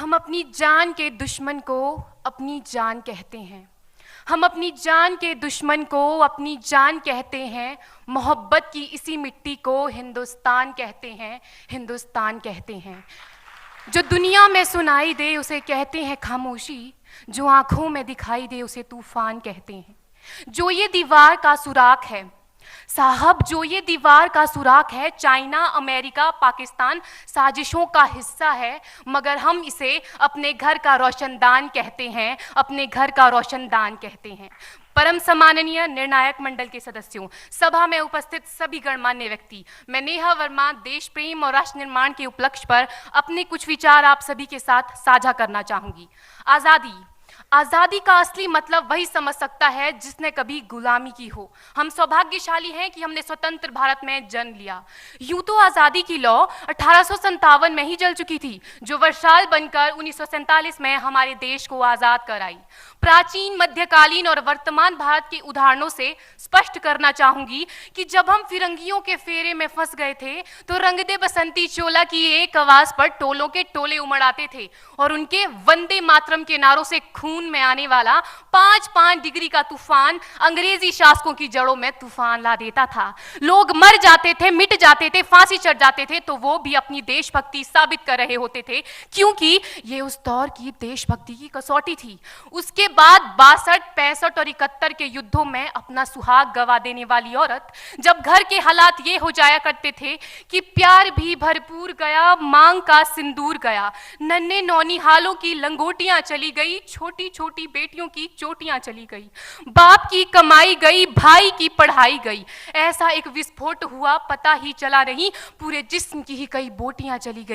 हम अपनी जान के दुश्मन को अपनी जान कहते हैं। हम अपनी जान के दुश्मन को अपनी जान कहते हैं। मोहब्बत की इसी मिट्टी को हिंदुस्तान कहते हैं, हिंदुस्तान कहते हैं। जो दुनिया में सुनाई दे उसे कहते हैं खामोशी, जो आंखों में दिखाई दे उसे तूफान कहते हैं। जो ये दीवार का सुराख है साहब, जो ये दीवार का सुराख है, चाइना, अमेरिका, पाकिस्तान साजिशों का हिस्सा है, मगर हम इसे अपने घर का रोशनदान कहते हैं, अपने घर का रोशनदान कहते हैं। परम सम्माननीय निर्णायक मंडल के सदस्यों, सभा में उपस्थित सभी गणमान्य व्यक्ति, मैं नेहा वर्मा देश प्रेम और राष्ट्र निर्माण के उपलक्ष्य पर अपने कुछ विचार आप सभी के साथ साझा करना चाहूंगी। आज़ादी का असली मतलब वही समझ सकता है जिसने कभी गुलामी की हो। हम सौभाग्यशाली हैं कि हमने स्वतंत्र भारत में जन्म लिया। यूं तो आज़ादी की लौ 1857 में ही जल चुकी थी, जो वर्षाल बनकर 1947 में हमारे देश को आज़ाद कराई। प्राचीन, मध्यकालीन और वर्तमान भारत के उदाहरणों से स्पष्ट करना चाहूंगी कि जब हम फिरंगियों के फेरे में फंस गए थे तो रंग दे बसंती चोला की एक आवाज पर टोलों के टोले उमड़ आते थे और उनके वंदे मातरम के नारों से खून में आने वाला 5-5 डिग्री का तूफान अंग्रेजी शासकों की जड़ों में तूफान ला देता था। लोग मर जाते थे, मिट जाते थे, फांसी चढ़ जाते थे, तो वो भी अपनी देशभक्ति साबित कर रहे होते थे, क्योंकि ये उस दौर की देशभक्ति की कसौटी थी। उसके बाद 62, 65 और 71 के युद्धों में अपना सुहाग गवा देने वाली औरत, जब घर के हालात ये हो जाया करते थे कि प्यार भी भरपूर गया, मांग का सिंदूर गया, नन्हे नौनिहालों की लंगोटियां चली गई, छोटी छोटी बेटियों की चोटियां चली गई, बाप की कमाई गई, भाई की पढ़ाई गई। ऐसा एक विस्फोट हुआ, पता ही चला नहीं, पूरे जिस्म की ही कई बोटियां चली गई।